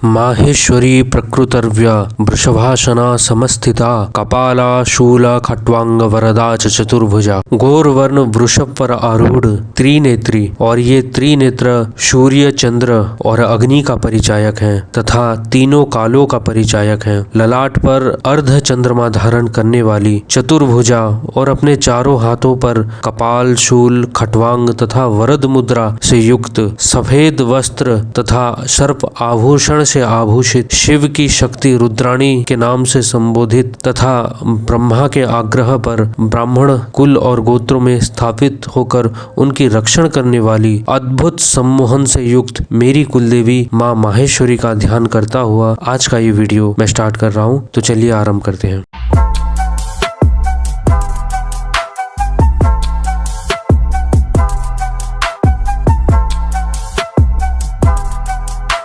माहेश्वरी प्रकृतर्व्य वृषभासना समस्थिता कपाला शूल खट्वांग वरदा च चतुर्भुजा। गौरवर्ण वृषभ पर आरूढ़ त्रिनेत्री, और ये त्रिनेत्र सूर्य, चंद्र और अग्नि का परिचायक हैं तथा तीनों कालों का परिचायक हैं। ललाट पर अर्ध चंद्रमा धारण करने वाली चतुर्भुजा और अपने चारों हाथों पर कपाल, शूल, खट्वांग तथा वरद मुद्रा से युक्त सफेद वस्त्र तथा सर्प आभूषण से आभूषित शिव की शक्ति रुद्राणी के नाम से संबोधित तथा ब्रह्मा के आग्रह पर ब्राह्मण कुल और गोत्रों में स्थापित होकर उनकी रक्षण करने वाली अद्भुत सम्मोहन से युक्त मेरी कुलदेवी माँ माहेश्वरी का ध्यान करता हुआ आज का ये वीडियो मैं स्टार्ट कर रहा हूँ। तो चलिए आरंभ करते हैं।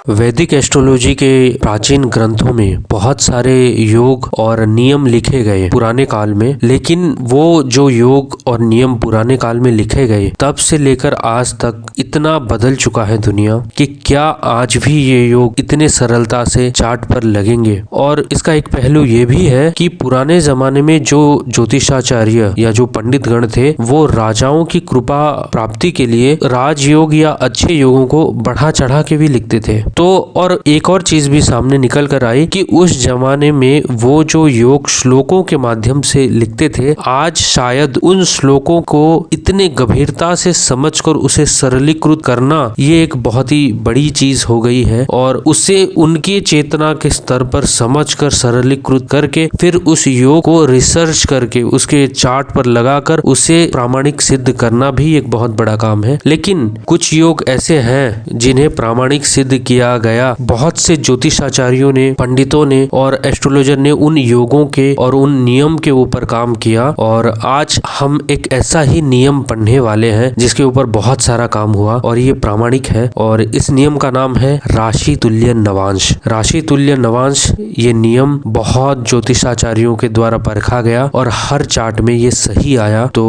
वैदिक एस्ट्रोलॉजी के प्राचीन ग्रंथों में बहुत सारे योग और नियम लिखे गए पुराने काल में, लेकिन वो जो योग और नियम पुराने काल में लिखे गए तब से लेकर आज तक इतना बदल चुका है दुनिया कि क्या आज भी ये योग इतने सरलता से चार्ट पर लगेंगे। और इसका एक पहलू ये भी है कि पुराने जमाने में जो ज्योतिषाचार्य या जो पंडित गण थे वो राजाओं की कृपा प्राप्ति के लिए राजयोग या अच्छे योगों को बढ़ा चढ़ा के भी लिखते थे। तो और एक और चीज भी सामने निकल कर आई कि उस जमाने में वो जो योग श्लोकों के माध्यम से लिखते थे, आज शायद उन श्लोकों को इतने गंभीरता से समझकर उसे सरलीकृत करना ये एक बहुत ही बड़ी चीज हो गई है। और उसे उनकी चेतना के स्तर पर समझकर सरलीकृत करके फिर उस योग को रिसर्च करके उसके चार्ट पर लगाकर उसे प्रामाणिक सिद्ध करना भी एक बहुत बड़ा काम है। लेकिन कुछ योग ऐसे हैं जिन्हें प्रामाणिक सिद्ध किया गया। बहुत से ज्योतिषाचार्यों ने, पंडितों ने और एस्ट्रोलॉजर ने उन योगों के और उन नियम के ऊपर काम किया। और आज हम एक ऐसा ही नियम पढ़ने वाले हैं जिसके ऊपर बहुत सारा काम हुआ और ये प्रामाणिक है। और इस नियम का नाम है राशि तुल्य नवांश। राशि तुल्य नवांश ये नियम बहुत ज्योतिषाचार्यों के द्वारा परखा गया और हर चार्ट में ये सही आया। तो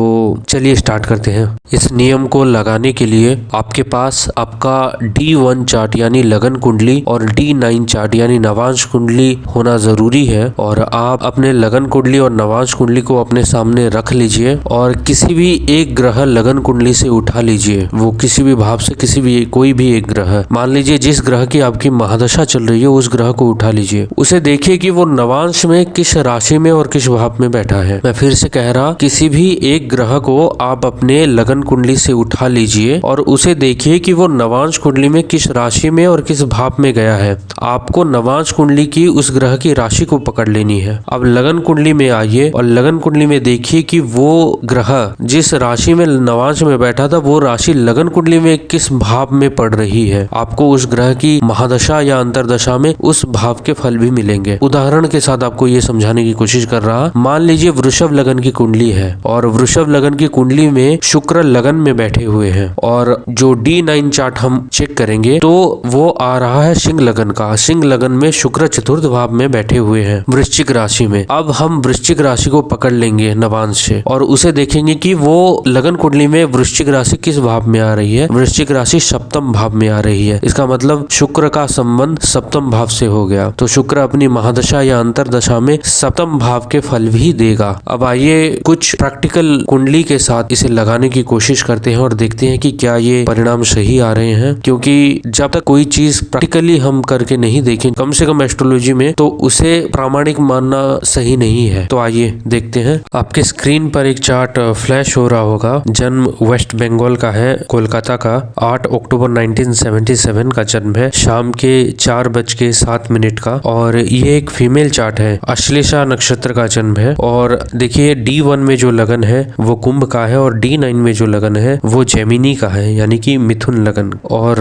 चलिए स्टार्ट करते हैं। इस नियम को लगाने के लिए आपके पास आपका D1 चार्ट यानी लगन कुंडली और D9 चार्ट यानी नवांश कुंडली होना जरूरी है। और आप अपने लगन कुंडली और नवांश कुंडली को अपने सामने रख लीजिए और किसी भी एक ग्रह लगन कुंडली से उठा लीजिए। वो किसी भी भाव से कोई भी एक ग्रह, मान लीजिए जिस ग्रह की आपकी महादशा चल रही है उस ग्रह को उठा लीजिए। उसे देखिए कि वो नवांश में किस राशि में और किस भाव में बैठा है। मैं फिर से कह रहा, किसी भी एक ग्रह को आप अपने लगन कुंडली से उठा लीजिए और उसे देखिए कि वो नवांश कुंडली में किस राशि में और किस भाव में गया है। आपको नवांश कुंडली की उस ग्रह की राशि को पकड़ लेनी है। अब लगन कुंडली में आइए और लगन कुंडली में देखिए कि वो ग्रह जिस राशि में नवांश में बैठा था वो राशि लगन कुंडली में किस भाव में पड़ रही है। आपको उस ग्रह की महादशा या अंतरदशा में उस भाव के फल भी मिलेंगे। उदाहरण के साथ आपको ये समझाने की कोशिश कर रहा, मान लीजिए वृषभ लगन की कुंडली है और वृषभ लगन की कुंडली में शुक्र लगन में बैठे हुए हैं। और जो D9 चार्ट हम चेक करेंगे तो वो आ रहा है सिंह लगन का। सिंह लगन में शुक्र चतुर्थ भाव में बैठे हुए हैं वृश्चिक राशि में। अब हम वृश्चिक राशि को पकड़ लेंगे नवांश से और उसे देखेंगे कि वो लगन कुंडली में वृश्चिक राशि किस भाव में आ रही है। वृश्चिक राशि सप्तम भाव में आ रही है। इसका मतलब शुक्र का संबंध सप्तम भाव से हो गया। तो शुक्र अपनी महादशा या अंतरदशा में सप्तम भाव के फल भी देगा। अब आइए कुछ प्रैक्टिकल कुंडली के साथ इसे लगाने की कोशिश करते हैं और देखते हैं कि क्या ये परिणाम सही आ रहे हैं। क्योंकि जब तक कोई चीज प्रैक्टिकली हम करके नहीं देखें, कम से कम एस्ट्रोलॉजी में, तो उसे प्रामाणिक मानना सही नहीं है। तो आइए देखते हैं। आपके स्क्रीन पर एक चार्ट फ्लैश हो रहा होगा। जन्म वेस्ट बंगाल का है, कोलकाता का। 8 अक्टूबर 1977 का जन्म है, शाम के 4:07 का। और ये एक फीमेल चार्ट है, अश्लेषा नक्षत्र का जन्म है। और देखिए D1 में जो लगन है वो कुंभ का है और D9 में जो लगन है वो जेमिनी का है यानी कि मिथुन लगन। और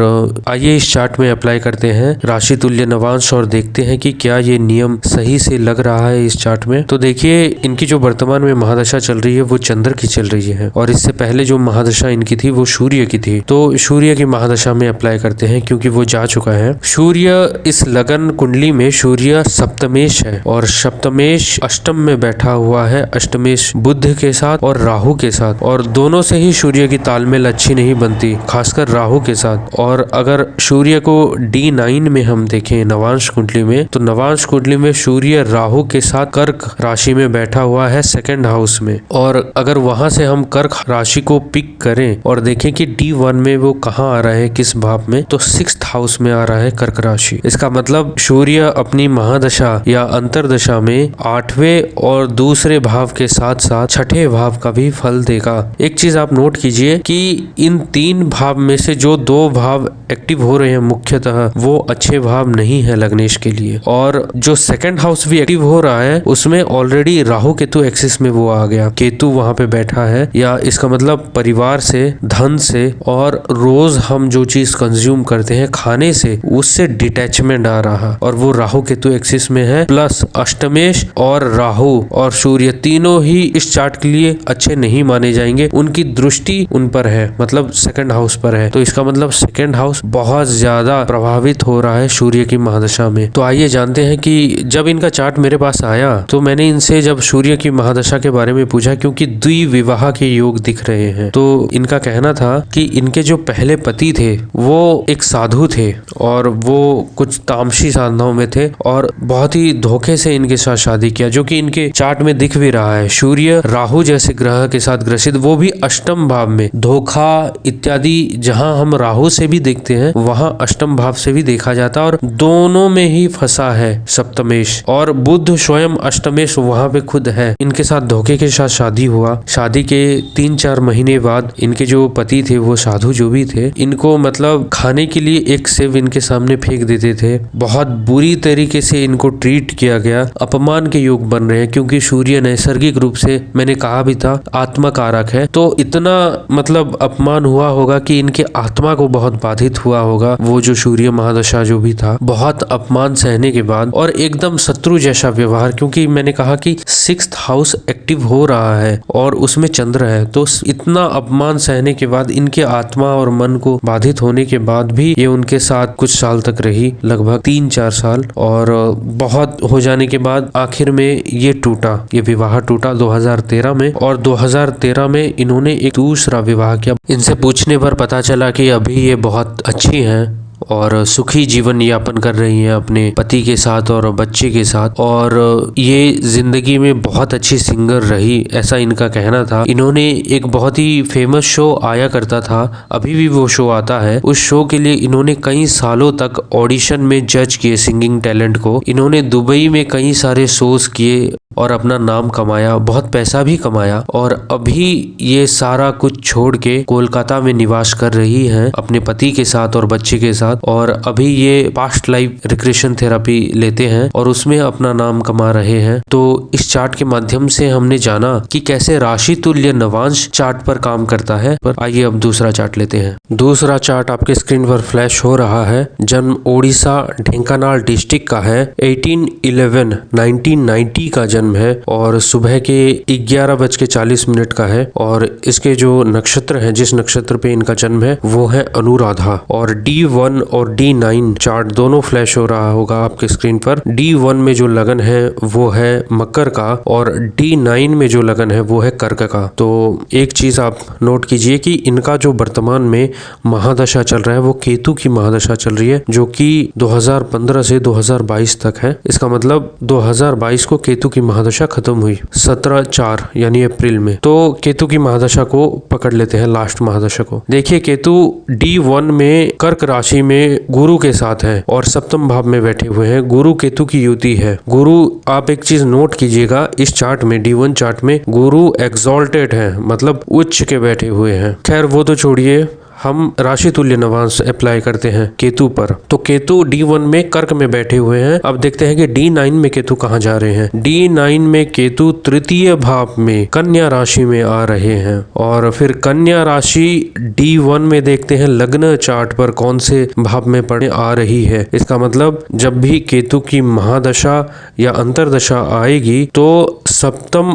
आइए इस चार्ट में अप्लाई करते हैं राशि तुल्य नवांश और देखते हैं कि क्या ये नियम सही से लग रहा है इस चार्ट में। तो देखिए इनकी जो वर्तमान में महादशा चल रही है वो चंद्र की चल रही है और इससे पहले जो महादशा इनकी थी वो सूर्य की थी। तो सूर्य की महादशा में अप्लाई करते हैं क्योंकि वो जा चुका है। सूर्य इस लगन कुंडली में सूर्य सप्तमेश है और सप्तमेश अष्टम में बैठा हुआ है, अष्टमेश बुध के साथ और राहु के साथ। और दोनों से ही सूर्य की तालमेल अच्छी नहीं बनती, खासकर राहु के साथ। और अगर सूर्य को D9 में हम देखें नवांश कुंडली में, तो नवांश कुंडली में सूर्य राहु के साथ कर्क राशि में बैठा हुआ है सेकंड हाउस में। और अगर वहां से हम कर्क राशि को पिक करें और देखें कि D1 में वो कहाँ आ रहा है, किस भाव में, तो 6th हाउस में आ रहा है कर्क राशि। इसका मतलब सूर्य अपनी महादशा या अंतरदशा में 8वें और दूसरे भाव के साथ साथ 6ठे भाव का भी फल देगा। एक चीज आप नोट कीजिए कि इन 3 भाव में से जो 2 भाव एक्टिव हो रहे हैं मुख्यतः वो अच्छे भाव नहीं है लग्नेश के लिए। और जो सेकंड हाउस भी एक्टिव हो रहा है उसमें ऑलरेडी राहु केतु एक्सिस में वो आ गया, केतु वहां पे बैठा है। या इसका मतलब परिवार से, धन से और रोज हम जो चीज कंज्यूम करते हैं खाने से, उससे डिटैचमेंट आ रहा, और वो राहु केतु एक्सिस में है। प्लस अष्टमेश और राहु और सूर्य तीनों ही इस चार्ट के लिए अच्छे नहीं माने जाएंगे, उनकी दृष्टि उन पर है, मतलब सेकंड हाउस पर है। तो इसका मतलब सेकंड हाउस बहुत ज्यादा प्रभावित हो रहा है सूर्य की महादशा में। तो आइए जानते हैं कि जब इनका चार्ट मेरे पास आया तो मैंने इनसे जब सूर्य की महादशा के बारे में पूछा, क्योंकि द्विविवाह के योग दिख रहे हैं। तो इनका कहना था कि इनके जो पहले पति थे वो एक साधु थे और वो कुछ तामसी साधनाओं में थे और बहुत ही धोखे से इनके साथ शादी किया, जो कि इनके चार्ट में दिख भी रहा है। सूर्य राहु जैसे ग्रह के साथ ग्रसित, वो भी अष्टम भाव में। धोखा इत्यादि जहां हम राहु से भी देखते हैं वहां अष्टम भाव से भी देखा जाता है, और दोनों में ही फंसा है सप्तमेश। और बुध स्वयं अष्टमेश वहां पे खुद है। इनके साथ धोखे के साथ शादी हुआ। शादी के 3-4 महीने बाद इनके जो पति थे वो साधु जो भी थे, इनको मतलब खाने के लिए एक सेव इनके सामने फेंक देते थे। बहुत बुरी तरीके से इनको ट्रीट किया गया। अपमान के योग बन रहे हैं, क्योंकि सूर्य नैसर्गिक रूप से, मैंने कहा भी था, आत्मा कारक है। तो इतना मतलब अपमान हुआ होगा कि इनके आत्मा को बहुत बाधित हुआ होगा। वो जो सूर्य महादशा जो भी था, बहुत अपमान सहने के बाद और एकदम शत्रु जैसा व्यवहार, क्योंकि मैंने कहा कि 6th हाउस एक्टिव हो रहा है और उसमें चंद्र है। तो इतना अपमान सहने के बाद, इनके आत्मा और मन को बाधित होने के बाद भी ये उनके साथ कुछ साल तक रही, लगभग 3-4 साल। और बहुत हो जाने के बाद आखिर में ये टूटा, ये विवाह टूटा 2013 में। और 2013 में इन्होंने एक दूसरा विवाह किया। इनसे पूछने पर पता चला कि अभी ये बहुत अच्छी हैं और सुखी जीवन यापन कर रही हैं अपने पति के साथ और बच्चे के साथ, और ये जिंदगी में बहुत अच्छी सिंगर रही, ऐसा इनका कहना था। इन्होंने एक बहुत ही फेमस शो आया करता था, अभी भी वो शो आता है। उस शो के लिए इन्होंने कई सालों तक ऑडिशन में जज किए सिंगिंग टैलेंट को। इन्होंने दुबई में कई सारे शोज किए और अपना नाम कमाया, बहुत पैसा भी कमाया। और अभी ये सारा कुछ छोड़ के कोलकाता में निवास कर रही हैं अपने पति के साथ और बच्चे के साथ। और अभी ये पास्ट लाइफ रिग्रेशन थेरेपी लेते हैं और उसमें अपना नाम कमा रहे हैं। तो इस चार्ट के माध्यम से हमने जाना कि कैसे राशि तुल्य नवांश चार्ट पर काम करता है। पर आइए अब दूसरा चार्ट लेते हैं। दूसरा चार्ट आपके स्क्रीन पर फ्लैश हो रहा है। जन्म ओडिशा ढेंकानाल डिस्ट्रिक्ट का है। 18/11/1990 का जन्म है और सुबह के 11:40 का है। और इसके जो नक्षत्र हैं, जिस नक्षत्र पे इनका जन्म है वो है अनुराधा। और D1 और D9 चार्ट दोनों फ्लैश हो रहा होगा आपके स्क्रीन पर। D1 में जो लगन है वो है मकर का और D9 में जो लगन है वो है कर्क का। तो एक चीज आप नोट कीजिए कि इनका जो वर्तमान में महादशा चल रहा है वो केतु की महादशा चल रही है, जो कि 2015 से 2022 तक है। इसका मतलब 2022 को केतु की महादशा खत्म हुई 17/4 यानी अप्रैल में। तो केतु की महादशा को पकड़ लेते हैं, लास्ट महादशा को। देखिए केतु D1 में कर्क राशि में गुरु के साथ है और सप्तम भाव में बैठे हुए हैं। गुरु केतु की युति है। गुरु, आप एक चीज नोट कीजिएगा, इस चार्ट में D1 चार्ट में गुरु एक्सॉल्टेड है, मतलब उच्च के बैठे हुए हैं। खैर वो तो छोड़िए, हम राशि तुल्य नवांश अप्लाई करते हैं केतु पर। तो केतु D1 में कर्क में बैठे हुए हैं। अब देखते हैं कि D9 में केतु कहाँ जा रहे हैं। D9 में केतु तृतीय भाव में कन्या राशि में आ रहे हैं। और फिर कन्या राशि D1 में देखते हैं लग्न चार्ट पर कौन से भाव में पड़े आ रही है। इसका मतलब जब भी केतु की महादशा या अंतरदशा आएगी तो सप्तम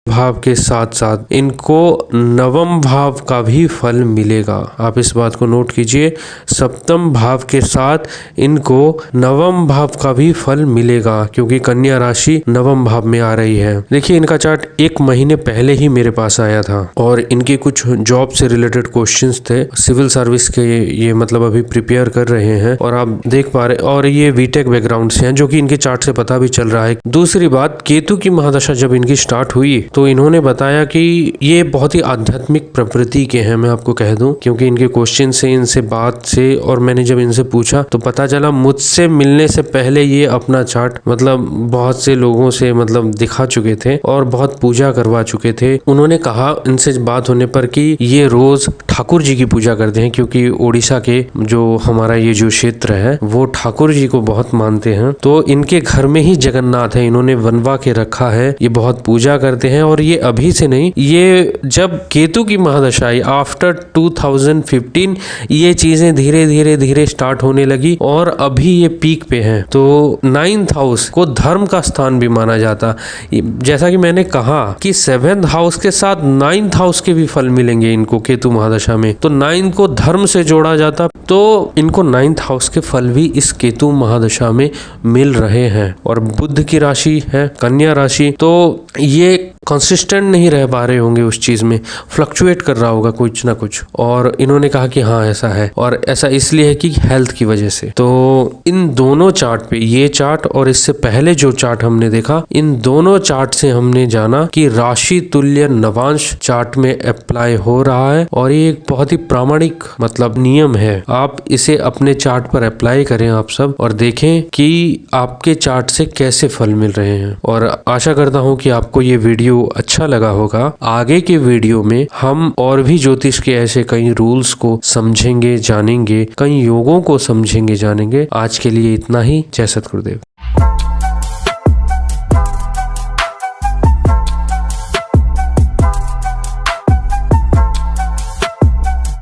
भाव के साथ साथ इनको नवम भाव का भी फल मिलेगा। आप इस बात को नोट कीजिए, सप्तम भाव के साथ इनको नवम भाव का भी फल मिलेगा, क्योंकि कन्या राशि नवम भाव में आ रही है। देखिए, इनका चार्ट 1 महीने पहले ही मेरे पास आया था और इनके कुछ जॉब से रिलेटेड क्वेश्चंस थे। सिविल सर्विस के ये मतलब अभी प्रिपेयर कर रहे हैं और आप देख पा रहे, और ये बीटेक बैकग्राउंड से हैं, जो कि इनके चार्ट से पता भी चल रहा है। दूसरी बात, केतु की महादशा जब इनकी स्टार्ट हुई तो इन्होंने बताया कि ये बहुत ही आध्यात्मिक प्रवृत्ति के हैं, मैं आपको कह दूं, क्योंकि इनके क्वेश्चन से, इनसे बात से, और मैंने जब इनसे पूछा तो पता चला मुझसे मिलने से पहले ये अपना चार्ट मतलब बहुत से लोगों से मतलब दिखा चुके थे और बहुत पूजा करवा चुके थे। उन्होंने कहा इनसे बात होने पर कि ये रोज ठाकुर जी की पूजा करते हैं, क्योंकि ओडिशा के जो हमारा ये जो क्षेत्र है वो ठाकुर जी को बहुत मानते हैं। तो इनके घर में ही जगन्नाथ है, इन्होंने बनवा के रखा है। ये बहुत पूजा करते हैं और ये अभी से नहीं, ये जब केतु की महादशा आई आफ्टर 2015 ये चीजें धीरे धीरे धीरे स्टार्ट होने लगी और अभी ये पीक पे हैं। तो 9th हाउस को धर्म का स्थान भी माना जाता, जैसा कि मैंने कहा कि 7th हाउस के साथ 9th हाउस के भी फल मिलेंगे इनको केतु महादशा में। तो 9 को धर्म से जोड़ा जाता, तो इनको 9th हाउस के फल भी इस केतु महादशा में मिल रहे हैं। और बुध की राशि है कन्या राशि, तो ये कंसिस्टेंट नहीं रह पा रहे होंगे उस चीज में, फ्लक्चुएट कर रहा होगा कुछ ना कुछ। और इन्होंने कहा कि हाँ ऐसा है, और ऐसा इसलिए है कि हेल्थ की वजह से। तो इन दोनों चार्ट पे, ये चार्ट और इससे पहले जो चार्ट हमने देखा, इन दोनों चार्ट से हमने जाना कि राशि तुल्य नवांश चार्ट में अप्लाई हो रहा है और ये एक बहुत ही प्रामाणिक मतलब नियम है। आप इसे अपने चार्ट पर अप्लाई करें आप सब, और देखें कि आपके चार्ट से कैसे फल मिल रहे हैं। और आशा करता हूं कि आपको ये वीडियो अच्छा लगा होगा। आगे के वीडियो में हम और भी ज्योतिष के ऐसे कई रूल्स को समझेंगे, जानेंगे, कई योगों को समझेंगे, जानेंगे। आज के लिए इतना ही। जय सद्गुरुदेव।